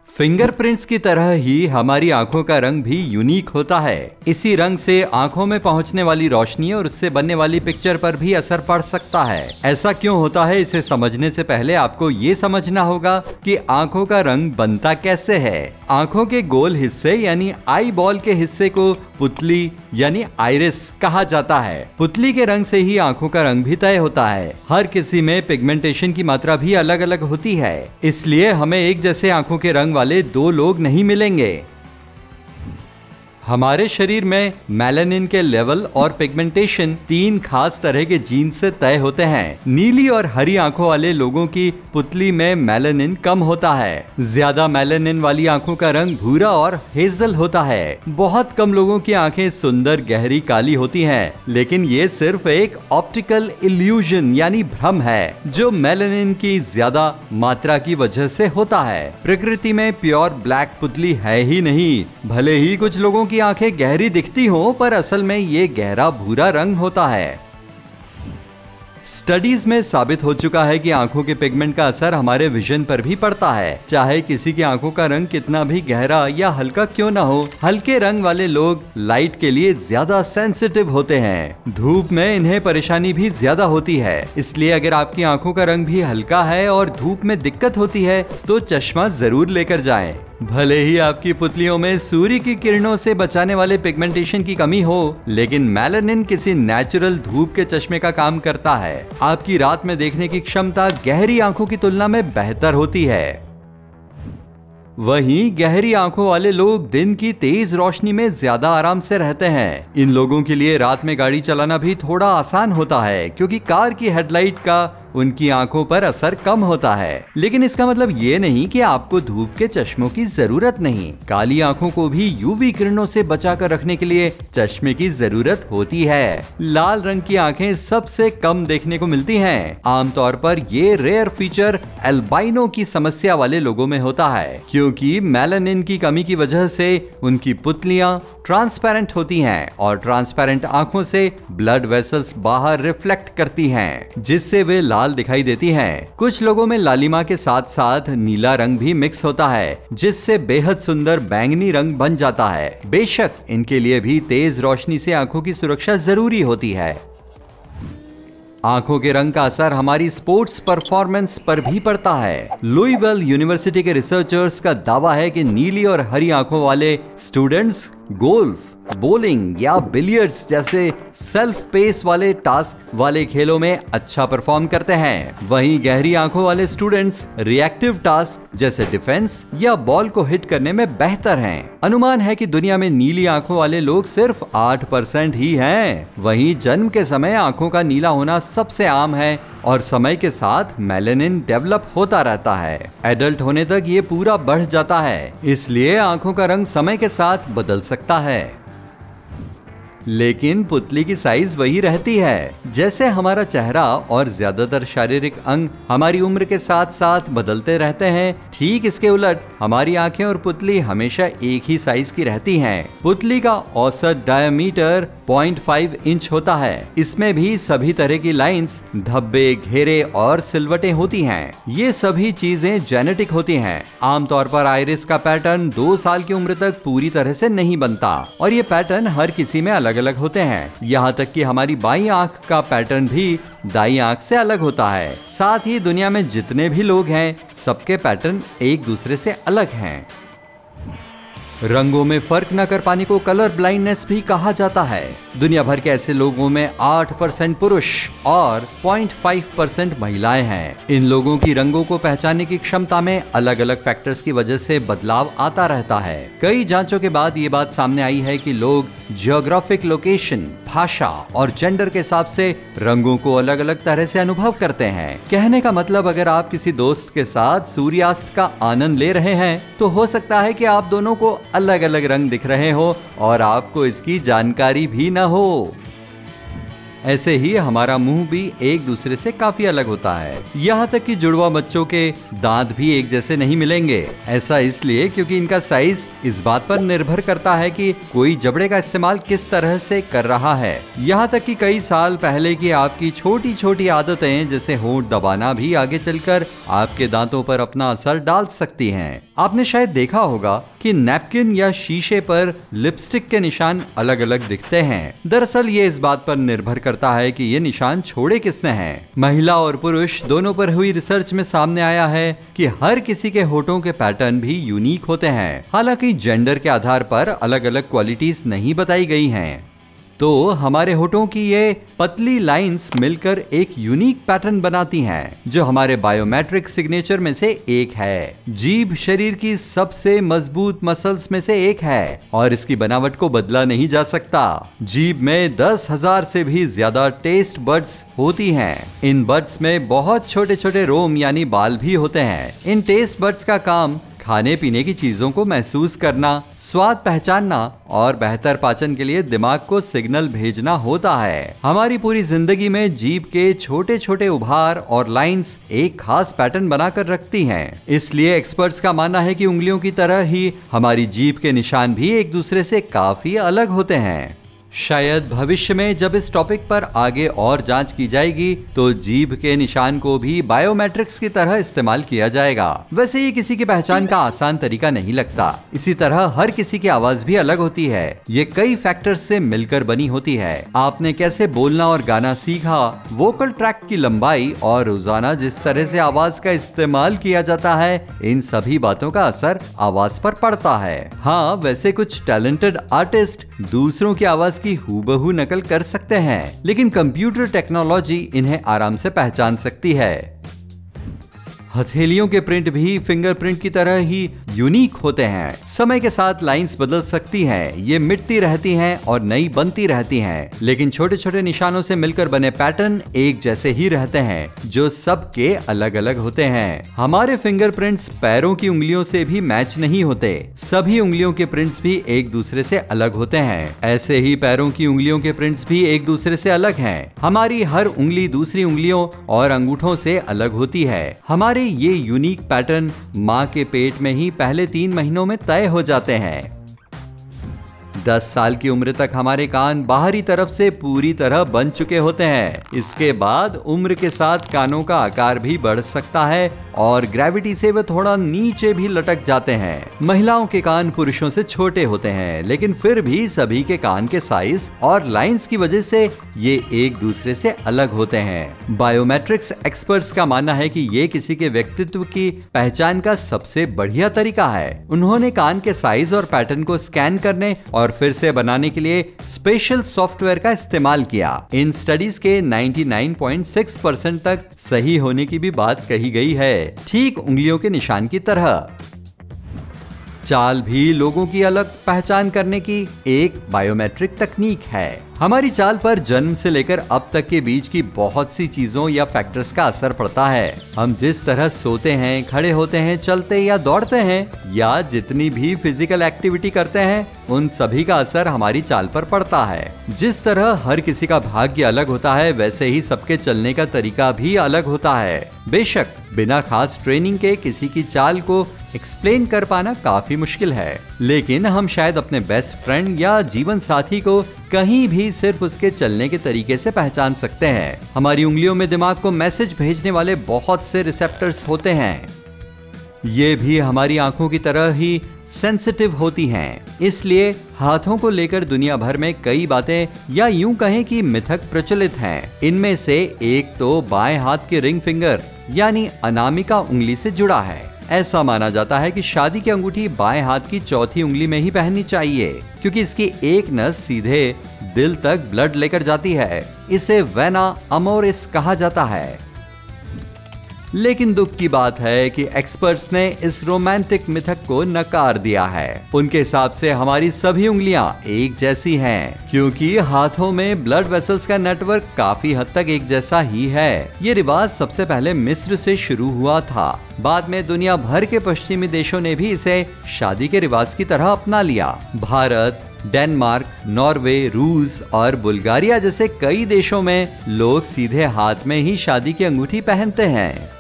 Fingerprints की तरह ही हमारी आंखों का रंग भी यूनिक होता है। इसी रंग से आंखों में पहुंचने वाली रोशनी और उससे बनने वाली पिक्चर पर भी असर पड़ सकता है। ऐसा क्यों होता है, इसे समझने से पहले आपको ये समझना होगा कि आंखों का रंग बनता कैसे है। आंखों के गोल हिस्से यानी आई बॉल के हिस्से को पुतली यानी आइरिस कहा जाता है। पुतली के रंग से ही आंखों का रंग भी तय होता है। हर किसी में पिगमेंटेशन की मात्रा भी अलग अलग होती है, इसलिए हमें एक जैसे आंखों के रंग वाले दो लोग नहीं मिलेंगे। हमारे शरीर में मेलानिन के लेवल और पिगमेंटेशन तीन खास तरह के जीन से तय होते हैं। नीली और हरी आंखों वाले लोगों की पुतली में मेलानिन कम होता है। ज्यादा मेलानिन वाली आंखों का रंग भूरा और हेजल होता है। बहुत कम लोगों की आंखें सुंदर गहरी काली होती हैं, लेकिन ये सिर्फ एक ऑप्टिकल इल्यूजन यानी भ्रम है, जो मेलानिन की ज्यादा मात्रा की वजह से होता है। प्रकृति में प्योर ब्लैक पुतली है ही नहीं। भले ही कुछ लोगों की आंखें गहरी दिखती हो, पर असल में ये गहरा भूरा रंग होता है। स्टडीज में साबित हो चुका है कि आंखों के पिगमेंट का असर हमारे विजन पर भी पड़ता है। चाहे किसी की आंखों का रंग कितना भी गहरा या हल्का क्यों ना हो, हल्के रंग वाले लोग लाइट के लिए ज्यादा सेंसिटिव होते हैं। धूप में इन्हें परेशानी भी ज्यादा होती है, इसलिए अगर आपकी आंखों का रंग भी हल्का है और धूप में दिक्कत होती है तो चश्मा जरूर लेकर जाएं। भले ही आपकी पुतलियों में सूर्य की किरणों से बचाने वाले पिगमेंटेशन की कमी हो, लेकिन मेलानिन किसी नेचुरल धूप के चश्मे का काम करता है। आपकी रात में देखने की क्षमता गहरी आंखों की तुलना में बेहतर होती है। वहीं गहरी आंखों वाले लोग दिन की तेज रोशनी में ज्यादा आराम से रहते हैं। इन लोगों के लिए रात में गाड़ी चलाना भी थोड़ा आसान होता है, क्योंकि कार की हेडलाइट का उनकी आंखों पर असर कम होता है। लेकिन इसका मतलब ये नहीं कि आपको धूप के चश्मों की जरूरत नहीं। काली आंखों को भी यूवी किरणों से बचाकर रखने के लिए चश्मे की जरूरत होती है। लाल रंग की आंखें सबसे कम देखने को मिलती हैं। आमतौर पर ये रेयर फीचर एल्बाइनो की समस्या वाले लोगों में होता है, क्योंकि मेलानिन की कमी की वजह से उनकी पुतलियां ट्रांसपेरेंट होती हैं और ट्रांसपेरेंट आंखों से ब्लड वेसल्स बाहर रिफ्लेक्ट करती हैं, जिससे वे लाल दिखाई देती हैं। कुछ लोगों में लालिमा के साथ साथ नीला रंग भी मिक्स होता है, जिससे बेहद सुंदर बैंगनी रंग बन जाता है। बेशक इनके लिए भी तेज रोशनी से आंखों की सुरक्षा जरूरी होती है। आंखों के रंग का असर हमारी स्पोर्ट्स परफॉर्मेंस पर भी पड़ता है। लुईविल यूनिवर्सिटी के रिसर्चर्स का दावा है कि नीली और हरी आंखों वाले स्टूडेंट्स गोल्फ, बॉलिंग या बिलियर्ड्स जैसे सेल्फ पेस वाले टास्क वाले खेलों में अच्छा परफॉर्म करते हैं। वहीं गहरी आंखों वाले स्टूडेंट्स रिएक्टिव टास्क जैसे डिफेंस या बॉल को हिट करने में बेहतर हैं। अनुमान है कि दुनिया में नीली आंखों वाले लोग सिर्फ 8% ही हैं। वहीं जन्म के समय आंखों का नीला होना सबसे आम है और समय के साथ मेलानिन डेवलप होता रहता है। एडल्ट होने तक ये पूरा बढ़ जाता है, इसलिए आंखों का रंग समय के साथ बदल सकता है। लेकिन पुतली की साइज वही रहती है। जैसे हमारा चेहरा और ज्यादातर शारीरिक अंग हमारी उम्र के साथ साथ बदलते रहते हैं, ठीक इसके उलट हमारी आंखें और पुतली हमेशा एक ही साइज की रहती हैं। पुतली का औसत डायमीटर 0.5 इंच होता है। इसमें भी सभी तरह की लाइंस, धब्बे, घेरे और सिलवटें होती हैं। ये सभी चीजें जेनेटिक होती हैं। आमतौर पर आइरिस का पैटर्न 2 साल की उम्र तक पूरी तरह से नहीं बनता और ये पैटर्न हर किसी में अलग अलग होते हैं। यहाँ तक कि हमारी बाईं आंख का पैटर्न भी दाईं आंख से अलग होता है। साथ ही दुनिया में जितने भी लोग हैं, सबके पैटर्न एक दूसरे से अलग हैं। रंगों में फर्क न कर पाने को कलर ब्लाइंडनेस भी कहा जाता है। दुनिया भर के ऐसे लोगों में 8% पुरुष और 0.5% महिलाएं हैं। इन लोगों की रंगों को पहचानने की क्षमता में अलग अलग फैक्टर्स की वजह से बदलाव आता रहता है। कई जांचों के बाद ये बात सामने आई है कि लोग जियोग्राफिक लोकेशन, भाषा और जेंडर के हिसाब से रंगों को अलग अलग तरह से अनुभव करते हैं। कहने का मतलब, अगर आप किसी दोस्त के साथ सूर्यास्त का आनंद ले रहे हैं तो हो सकता है कि आप दोनों को अलग अलग रंग दिख रहे हो और आपको इसकी जानकारी भी न हो। ऐसे ही हमारा मुंह भी एक दूसरे से काफी अलग होता है। यहाँ तक कि जुड़वा बच्चों के दांत भी एक जैसे नहीं मिलेंगे। ऐसा इसलिए क्योंकि इनका साइज इस बात पर निर्भर करता है कि कोई जबड़े का इस्तेमाल किस तरह से कर रहा है। यहाँ तक कि कई साल पहले की आपकी छोटी छोटी आदतें जैसे होंठ दबाना भी आगे चलकर आपके दांतों पर अपना असर डाल सकती हैं। आपने शायद देखा होगा कि नैपकिन या शीशे पर लिपस्टिक के निशान अलग अलग दिखते हैं। दरअसल ये इस बात पर निर्भर करता है कि ये निशान छोड़े किसने हैं। महिला और पुरुष दोनों पर हुई रिसर्च में सामने आया है कि हर किसी के होठों के पैटर्न भी यूनिक होते हैं। हालांकि जेंडर के आधार पर अलग अलग क्वालिटीज नहीं बताई गई हैं। तो हमारे होठों की ये पतली लाइंस मिलकर एक यूनिक पैटर्न बनाती हैं, जो हमारे बायोमेट्रिक सिग्नेचर में से एक है। जीभ शरीर की सबसे मजबूत मसल्स में से एक है और इसकी बनावट को बदला नहीं जा सकता। जीभ में 10,000 से भी ज्यादा टेस्ट बड्स होती हैं। इन बड्स में बहुत छोटे छोटे रोम यानी बाल भी होते हैं। इन टेस्ट बड्स का काम खाने पीने की चीजों को महसूस करना, स्वाद पहचानना और बेहतर पाचन के लिए दिमाग को सिग्नल भेजना होता है। हमारी पूरी जिंदगी में जीभ के छोटे छोटे उभार और लाइंस एक खास पैटर्न बनाकर रखती हैं। इसलिए एक्सपर्ट्स का मानना है कि उंगलियों की तरह ही हमारी जीभ के निशान भी एक दूसरे से काफी अलग होते हैं। शायद भविष्य में जब इस टॉपिक पर आगे और जांच की जाएगी तो जीभ के निशान को भी बायोमेट्रिक्स की तरह इस्तेमाल किया जाएगा। वैसे ये किसी की पहचान का आसान तरीका नहीं लगता। इसी तरह हर किसी की आवाज भी अलग होती है। ये कई फैक्टर्स से मिलकर बनी होती है। आपने कैसे बोलना और गाना सीखा, वोकल ट्रैक की लंबाई और रोजाना जिस तरह से आवाज का इस्तेमाल किया जाता है, इन सभी बातों का असर आवाज पर पड़ता है। हाँ, वैसे कुछ टैलेंटेड आर्टिस्ट दूसरों की आवाज की हूबहू नकल कर सकते हैं, लेकिन कंप्यूटर टेक्नोलॉजी इन्हें आराम से पहचान सकती है। हथेलियों के प्रिंट भी फिंगरप्रिंट की तरह ही यूनिक होते हैं। समय के साथ लाइंस बदल सकती हैं, ये मिटती रहती हैं और नई बनती रहती हैं, लेकिन छोटे छोटे निशानों से मिलकर बने पैटर्न एक जैसे ही रहते हैं, जो सबके अलग अलग होते हैं। हमारे फिंगरप्रिंट्स पैरों की उंगलियों से भी मैच नहीं होते। सभी उंगलियों के प्रिंट्स भी एक दूसरे से अलग होते हैं। ऐसे ही पैरों की उंगलियों के प्रिंट्स भी एक दूसरे से अलग हैं। हमारी हर उंगली दूसरी उंगलियों और अंगूठों से अलग होती है। हमारे ये यूनिक पैटर्न माँ के पेट में ही पहले 3 महीनों में तय हो जाते हैं। 10 साल की उम्र तक हमारे कान बाहरी तरफ से पूरी तरह बन चुके होते हैं। इसके बाद उम्र के साथ कानों का आकार भी बढ़ सकता है और ग्रेविटी से वे थोड़ा नीचे भी लटक जाते हैं। महिलाओं के कान पुरुषों से छोटे होते हैं, लेकिन फिर भी सभी के कान के साइज और लाइंस की वजह से ये एक दूसरे से अलग होते हैं। बायोमेट्रिक्स एक्सपर्ट्स का मानना है कि ये किसी के व्यक्तित्व की पहचान का सबसे बढ़िया तरीका है। उन्होंने कान के साइज और पैटर्न को स्कैन करने और फिर से बनाने के लिए स्पेशल सॉफ्टवेयर का इस्तेमाल किया। इन स्टडीज के 99.6% तक सही होने की भी बात कही गई है, ठीक उंगलियों के निशान की तरह। चाल भी लोगों की अलग पहचान करने की एक बायोमेट्रिक तकनीक है। हमारी चाल पर जन्म से लेकर अब तक के बीच की बहुत सी चीजों या फैक्टर्स का असर पड़ता है। हम जिस तरह सोते हैं, खड़े होते हैं, चलते या दौड़ते हैं या जितनी भी फिजिकल एक्टिविटी करते हैं, उन सभी का असर हमारी चाल पर पड़ता है। जिस तरह हर किसी का भाग्य अलग होता है, वैसे ही सबके चलने का तरीका भी अलग होता है। बेशक बिना खास ट्रेनिंग के किसी की चाल को एक्सप्लेन कर पाना काफी मुश्किल है, लेकिन हम शायद अपने बेस्ट फ्रेंड या जीवन साथी को कहीं भी सिर्फ उसके चलने के तरीके से पहचान सकते हैं। हमारी उंगलियों में दिमाग को मैसेज भेजने वाले बहुत से रिसेप्टर्स होते हैं। ये भी हमारी आंखों की तरह ही सेंसिटिव होती हैं। इसलिए हाथों को लेकर दुनिया भर में कई बातें या यूं कहें कि मिथक प्रचलित हैं। इनमें से एक तो बाएं हाथ के रिंग फिंगर यानी अनामिका उंगली से जुड़ा है। ऐसा माना जाता है कि शादी की अंगूठी बाएं हाथ की चौथी उंगली में ही पहननी चाहिए, क्योंकि इसकी एक नस सीधे दिल तक ब्लड लेकर जाती है। इसे वेना अमोरिस कहा जाता है। लेकिन दुख की बात है कि एक्सपर्ट्स ने इस रोमांटिक मिथक को नकार दिया है। उनके हिसाब से हमारी सभी उंगलियां एक जैसी हैं, क्योंकि हाथों में ब्लड वेसल्स का नेटवर्क काफी हद तक एक जैसा ही है। ये रिवाज सबसे पहले मिस्र से शुरू हुआ था। बाद में दुनिया भर के पश्चिमी देशों ने भी इसे शादी के रिवाज की तरह अपना लिया। भारत, डेनमार्क, नॉर्वे, रूस और बुल्गारिया जैसे कई देशों में लोग सीधे हाथ में ही शादी की अंगूठी पहनते हैं।